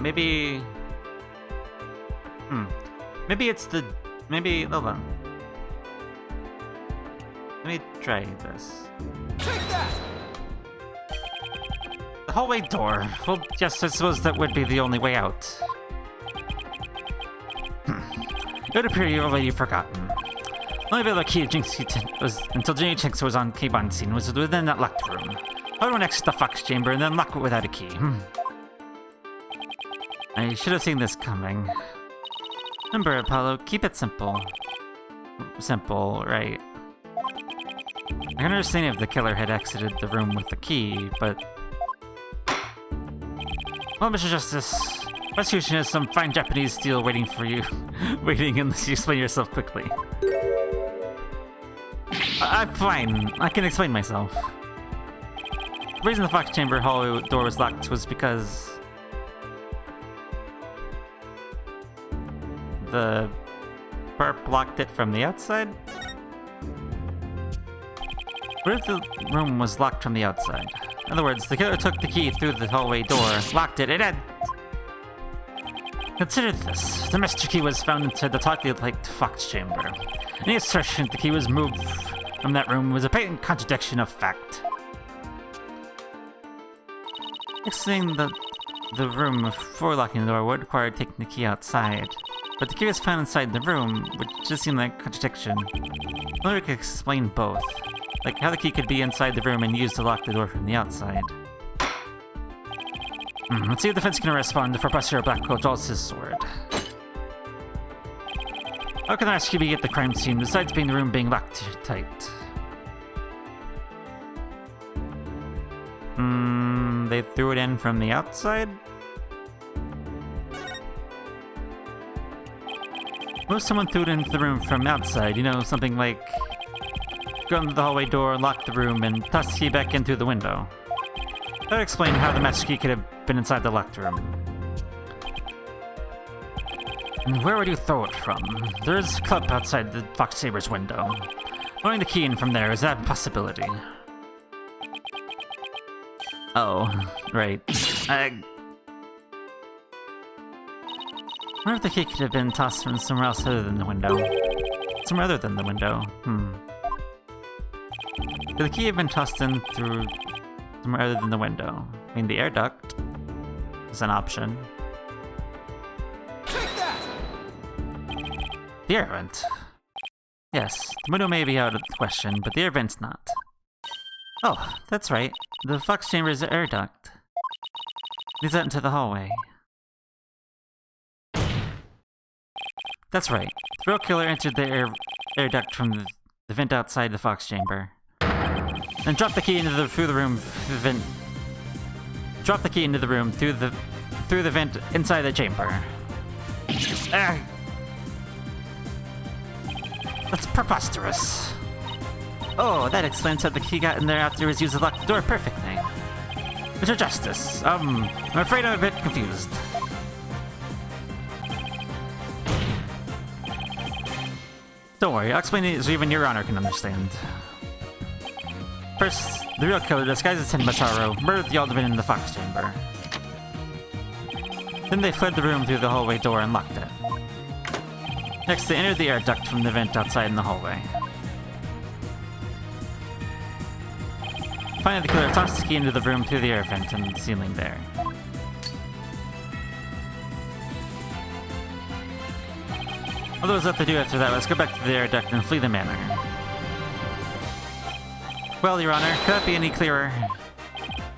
maybe... Maybe it's the... Maybe... Hold on. Let me try this. Take that! The hallway door. Well, yes, I suppose that would be the only way out. It would appear you've already forgotten. The only bit of the key was until Jenny Chinks was on keybind scene was within that locked room. I went next to the fox chamber and then lock it without a key. I should have seen this coming. Remember, Apollo, keep it simple. Simple, right? I can understand if the killer had exited the room with the key, but... Well, Mr. Justice, prosecution has some fine Japanese steel waiting for you. Waiting unless you explain yourself quickly. I'm fine. I can explain myself. The reason the Fox Chamber hallway door was locked was because... the perp locked it from the outside? What if the room was locked from the outside? In other words, the killer took the key through the hallway door, locked it, and had... Consider this. The master key was found inside the tightly locked Fox Chamber. Any assertion the key was moved from that room was a patent contradiction of fact. Exiting the room before locking the door would require taking the key outside. But the key was found inside the room, which just seemed like a contradiction. Only could explain both. Like how the key could be inside the room and used to lock the door from the outside. Let's see if the defense can respond if Professor Blackwell draws his sword. How can the rescue be at the crime scene besides being the room being locked tight? They threw it in from the outside? What if someone threw it into the room from outside? You know, something like... go into the hallway door, lock the room, and toss the key back in through the window. That would explain how the master key could have been inside the locked room. And where would you throw it from? There is a club outside the Fox Saber's window. Throwing the key in from there is that a possibility? Oh, right. I wonder if the key could have been tossed from somewhere else other than the window. Somewhere other than the window. Could the key have been tossed in through somewhere other than the window? I mean, the air duct is an option. Take that! The air vent. Yes, the window may be out of the question, but the air vent's not. Oh, that's right. The Fox Chamber is the air duct. Leads out into the hallway. That's right. The real killer entered the air duct from the vent outside the Fox Chamber. Then dropped the key into through the room through the vent. Dropped the key into the room through the vent inside the chamber. That's preposterous. Oh, that explains how the key got in there after it was used to lock the door perfectly. Mr. Justice, I'm afraid I'm a bit confused. Don't worry, I'll explain it so even Your Honor can understand. First, the real killer, disguised as Tenma Taro, murdered the alderman in the Fox Chamber. Then they fled the room through the hallway door and locked it. Next, they entered the air duct from the vent outside in the hallway. Finally, the killer tossed the key into the room through the air vent and the ceiling there. All that was left to do after that was go back to the air duct and flee the manor. Well, Your Honor, could that be any clearer?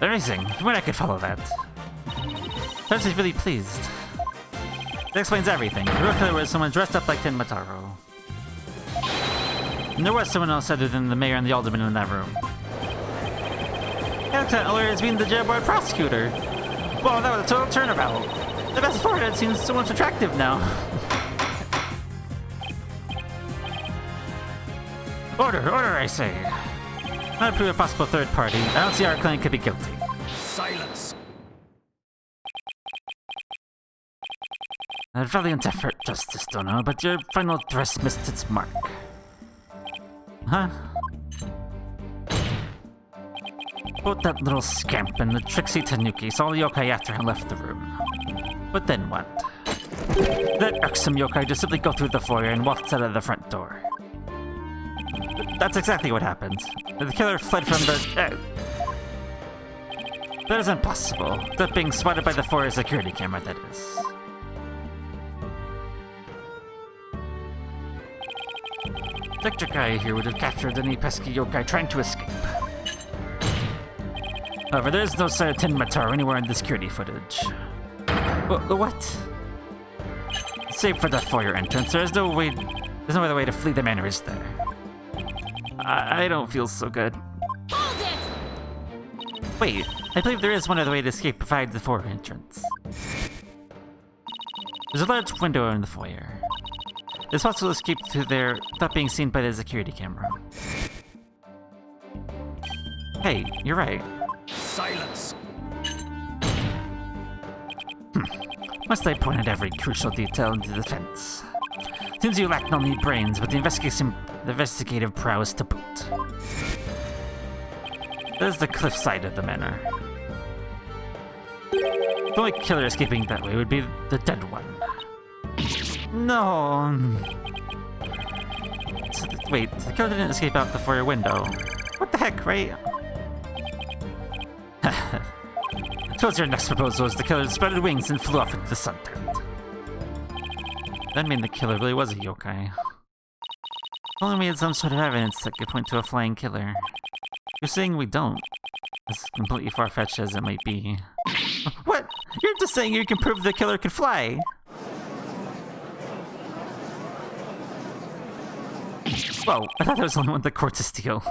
Amazing. When I could follow that. Perhaps he's really pleased. That explains everything. The real killer was someone dressed up like Tenma Taro. And there was someone else other than the mayor and the alderman in that room. Lieutenant Uller is being the jailboard prosecutor. Well, that was a total turnabout. The best forehead seems so much attractive now. Order, I say. Not prove a possible third party. I don't see our client could be guilty. Silence! A valiant effort, Justice Dono, but your final thrust missed its mark. Huh? Both that little scamp and the tricksy Tanuki saw the yokai after I left the room. But then what? That irksome yokai just simply go through the foyer and walks out of the front door. That's exactly what happened. The killer fled from the... That is impossible. That being spotted by the foyer security camera, that is. Electric Eye here would have captured any pesky yokai trying to escape. However, there is no sign of Tenma Taro anywhere in the security footage. What? Save for the foyer entrance, there's no other way to flee the manor, is there? I don't feel so good. Hold it! Wait, I believe there is one other way to escape besides the foyer entrance. There's a large window in the foyer. It's possible to escape through there without being seen by the security camera. Hey, you're right. Silence. Must I point out every crucial detail in the defense? Seems you lack not only brains, but the investigative prowess to boot. There's the cliffside of the manor. The only killer escaping that way would be the dead one. No. Wait, the killer didn't escape out the foyer window. What the heck, right? Suppose your next proposal is the killer spread wings and flew off into the sunset. That mean the killer really was a yokai. Only we had some sort of evidence that could point to a flying killer. You're saying we don't. As completely far-fetched as it might be. What? You're just saying you can prove the killer can fly? Whoa, I thought that was the only one the court to steal.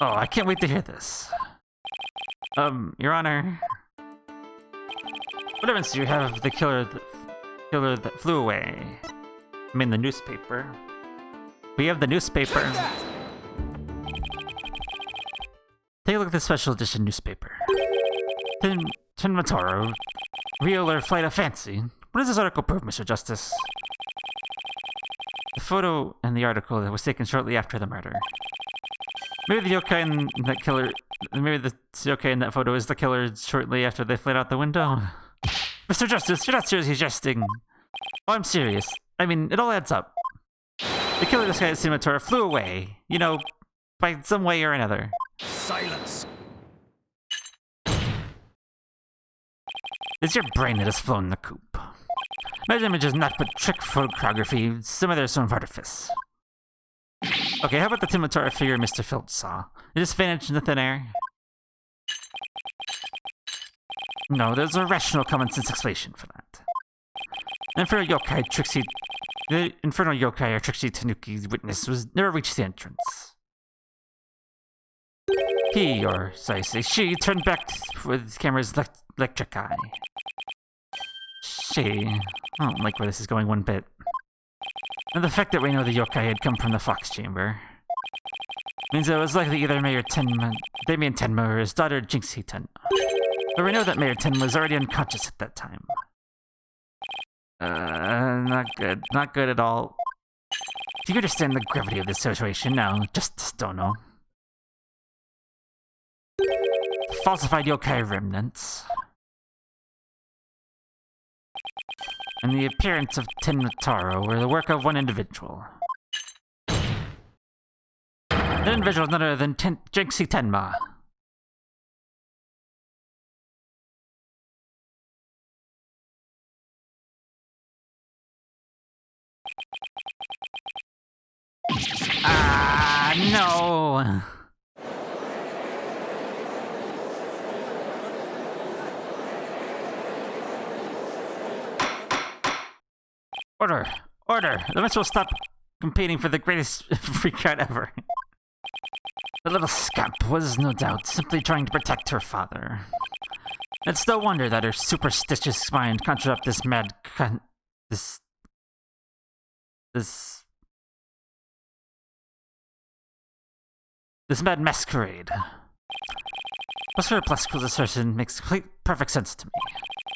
Oh, I can't wait to hear this. Your Honor. What evidence do you have of the killer that flew away? I mean the newspaper. We have the newspaper. Take a look at the special edition newspaper. Tenma Taro, real or flight of fancy? What does this article prove, Mr. Justice? The photo in the article that was taken shortly after the murder. Maybe the yokai in that killer... Maybe the yokai in that photo is the killer shortly after they fled out the window? Mr. Justice, you're not seriously jesting. Oh, I'm serious. I mean, it all adds up. The killer disguised Tenma Taro flew away. You know, by some way or another. Silence. It's your brain that has flown the coop. My image is not but trick photography, some other sort of artifice. Okay, how about the Tenma Taro figure Mr. Filch saw? It just vanished in the thin air? No, there's a rational common sense explanation for that. The infernal yokai or Trixie Tanuki's witness never reached the entrance. He, or so I say she, turned back with his camera's electric eye. I don't like where this is going one bit. And the fact that we know the yokai had come from the Fox Chamber means that it was likely either Mayor Tenma, Damien Tenma, or his daughter Jinxie Tenma. But we know that Mayor Tenma was already unconscious at that time. Not good. Not good at all. Do you understand the gravity of this situation? No, just don't know. Falsified yokai remnants. And the appearance of Tenma Taro were the work of one individual. That individual is none other than Jinxie Tenma. No! Order! Order! The match will stop competing for the greatest freak out ever. The little scamp was, no doubt, simply trying to protect her father. It's no wonder that her superstitious mind conjured up this mad this mad masquerade. Plus her plastic assertion makes perfect sense to me.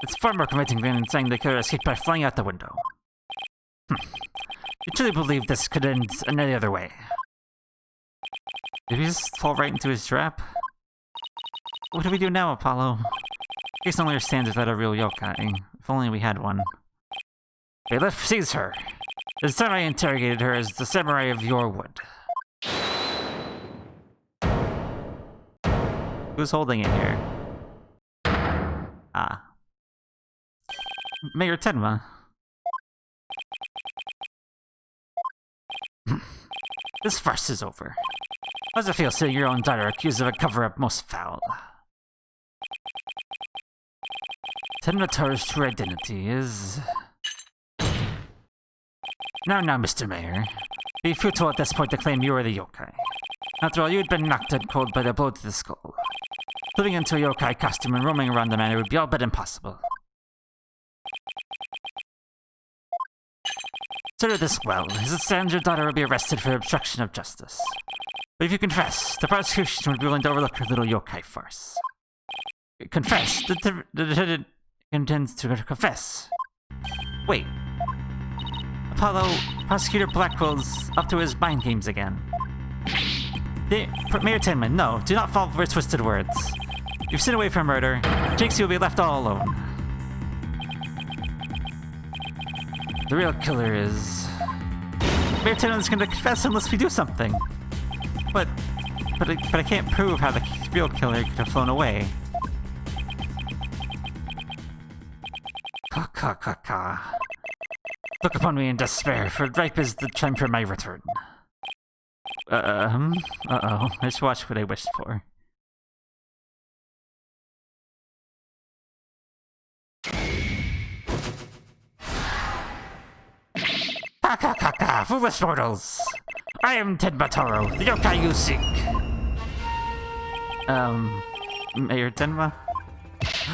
It's far more convincing than saying the killer escaped by flying out the window. You truly believe this could end any other way? Did we just fall right into his trap? What do we do now, Apollo? Case only understands without a real yokai. If only we had one. Bailiff, seize her. This time I interrogated her as the samurai of your wood. Who's holding it here? Ah. Mayor Tenma. This farce is over. How does it feel seeing your own daughter accused of a cover-up most foul? Tenma Taro's true identity is... Now, Mr. Mayor. Be futile at this point to claim you are the yokai. After all, you had been knocked dead cold by the blow to the skull. Putting into a yokai costume and roaming around the manor would be all but impossible. Consider this well. As it stands, your daughter will be arrested for obstruction of justice. But if you confess, the prosecution would be willing to overlook her little yokai farce. Confess? The defendant intends to confess. Wait. Apollo, Prosecutor Blackwell's up to his mind games again. Mayor Tenma, no, do not fall for his twisted words. You've sinned away from murder. Jinxie will be left all alone. The real killer is... Mayor Tenma's gonna confess unless we do something. But I can't prove how the real killer could have flown away. Ka. Look upon me in despair, for ripe is the time for my return. Uh-oh. Let's watch what I wished for. Ka, foolish mortals! I am Tenma Taro, the yokai you seek. Mayor Tenma?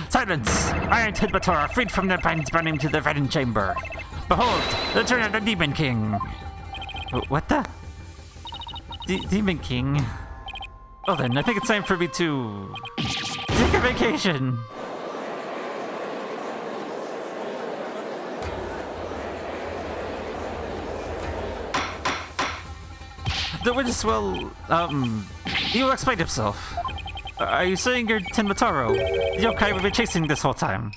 Silence! I am Tenma Taro, freed from the pines burning to the Forbidden Chamber. Behold, the return of the Demon King! What the? Demon King? Oh then, I think it's time for me to... take a vacation! The witness will, he will explain himself. Are you saying you're Tenma Taro, the yokai we've been chasing this whole time?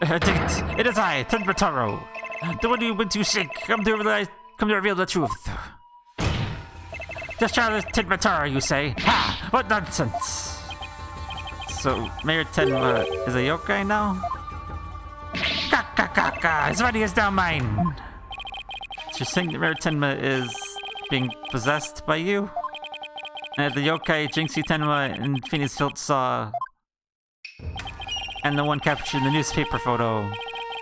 It is I, Tenma Taro. The one you went to seek, come to reveal the truth. This child is Tenma Taro, you say? Ha! What nonsense! So, Mayor Tenma is a yokai now? Ka! His body is now mine! So you're saying that Mayor Tenma is being possessed by you? And the yokai Jinxie Tenma and Phoenix Field saw... and the one captured in the newspaper photo,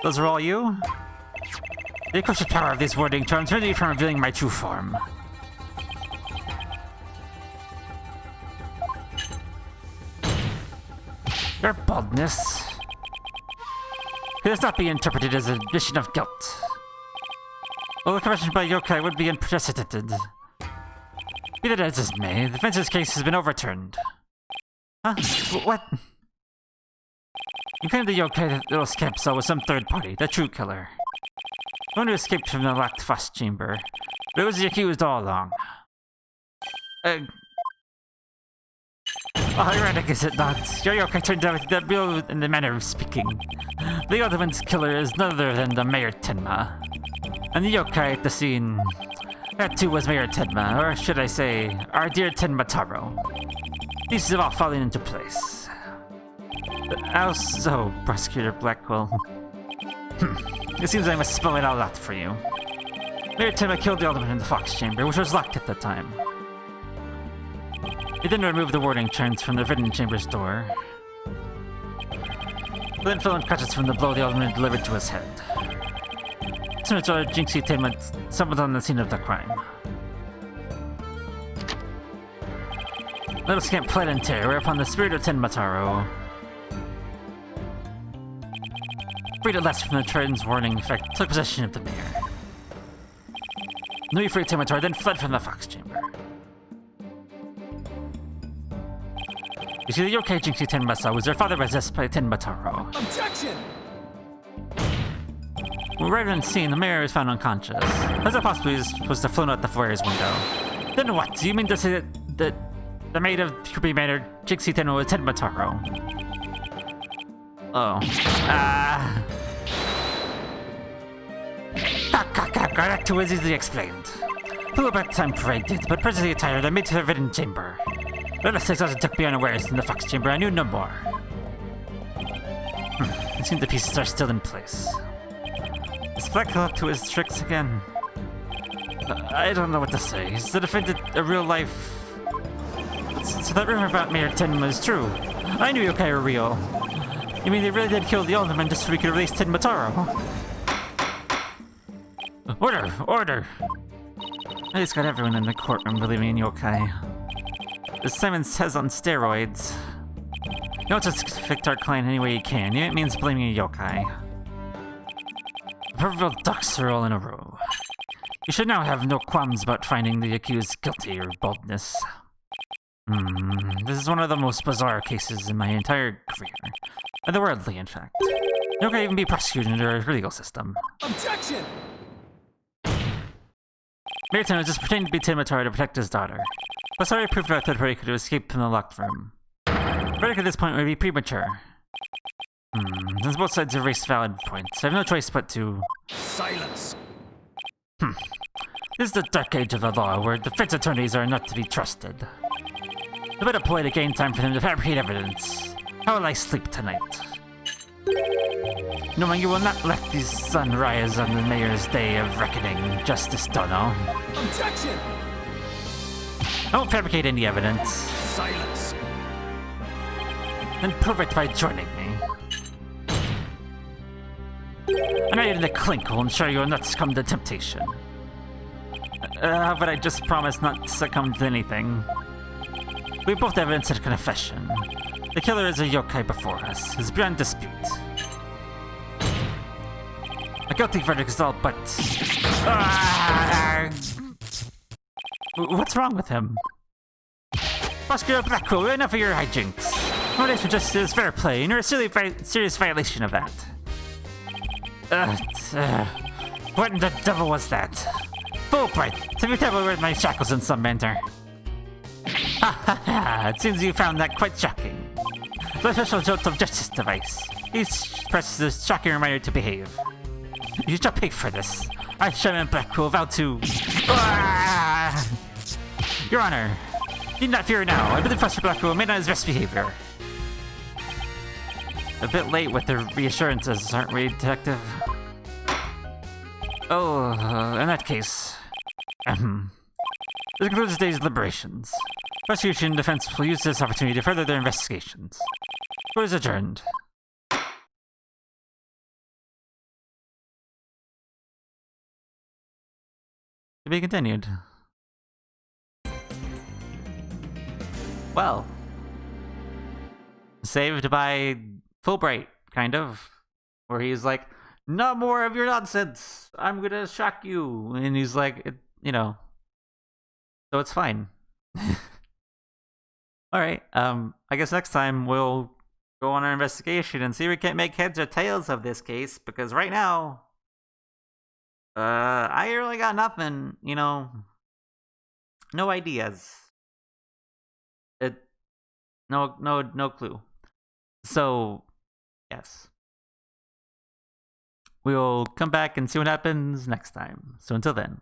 those are all you? The accursed power of these wording charms prevent me from revealing my true form. Your baldness could this not be interpreted as an admission of guilt? Well, the confession by yokai would be unprecedented. Be that as it may, the fencer's case has been overturned. Huh? What? You claim the yokai that little scamp saw was some third party, the true killer. The one who escaped from the locked frost chamber. But it was the accused all along. Oh, ironic, is it not? Your yokai turned out that real in the manner of speaking. The ultimate killer is none other than the Mayor Tenma. And the yokai at the scene, that too was Mayor Tenma, or should I say, our dear Tenma Taro. These have all fallen into place. How so, Prosecutor Blackwell? It seems I must spell it all out for you. Mayor Tenma killed the alderman in the Fox Chamber, which was locked at the time. He then removed the warding charms from the Forbidden Chamber's door. He then fell unconscious from the blow the alderman delivered to his head. Senator Jinxie Tenma stumbled on the scene of the crime. Little scamp fled in terror, whereupon the spirit of Tenma Taro, freed at last from the Triton's warning effect, took possession of the mayor. Newly freed Tenma Taro then fled from the Fox Chamber. You see, the yokai Jinxie Tenma was their father possessed by Tenma Taro. Objection! When arrived on scene, the mayor was found unconscious. As it possibly was to flown out the foyer's window. Then what? Do you mean to say that the maid of Kirby Manor, Jinxie Tenma, was Tenma Taro? Oh. That too is easily explained. Flew back time paraded, but presently attired, I made to the hidden chamber. Let us say it took me unawares in the fox chamber, I knew no more. It seems the pieces are still in place. Is Black up to his tricks again? I don't know what to say. Is the defendant a real life? So that rumor about Mayor Tenma is true. I knew yokai were real. You mean they really did kill the alderman just so we could release Tenma Taro? Order! Order! I just got everyone in the courtroom believing in yokai. As Simon says on steroids. You don't just convict our client any way you can. It means blaming a yokai. The proverbial ducks are all in a row. You should now have no qualms about finding the accused guilty or boldness. This is one of the most bizarre cases in my entire career. Otherworldly, in fact. Yokai even be prosecuted under our legal system. Objection! Mayor was just pretending to be Tenma Taro to protect his daughter. But sorry proved that third party could have escaped from the locked room. Verdict at this point would be premature. Since both sides have raised valid points, I have no choice but to... Silence! This is the dark age of the law, where defense attorneys are not to be trusted. A bit of ploy to gain time for them to fabricate evidence. How will I sleep tonight? Knowing you will not let the sun rise on the mayor's day of reckoning, Justice Dono. Objection! I won't fabricate any evidence. Silence! Then prove it by joining me. A night in the clink will ensure you will not succumb to temptation. How about I just promise not to succumb to anything? We both have evidence at confession. The killer is a yokai before us. It's beyond dispute. A guilty verdict is all but... What's wrong with him? Prosecutor Blackwell, enough of your hijinks. Nowadays for justice is fair play, and you're a serious violation of that. What in the devil was that? Fulbright, have you ever wear my shackles in some manner? Ha ha ha, it seems you found that quite shocking. The special jolt of justice device. Each press is a shocking reminder to behave. You shall pay for this. I, Shaman Blackwell, vow to... Your Honor, need not fear now. I believe Foster Blackwell made on his best behavior. A bit late with the reassurances, aren't we, Detective? Oh, in that case... This concludes today's deliberations. Prosecution and defense will use this opportunity to further their investigations. Court is adjourned. To be continued. Well. Saved by Fulbright, kind of. Where he's like, no more of your nonsense! I'm gonna shock you! And he's like, you know. So it's fine. Alright, I guess next time we'll go on our investigation and see if we can't make heads or tails of this case, because right now, I really got nothing, you know, no ideas. No clue. So, yes. We'll come back and see what happens next time. So until then.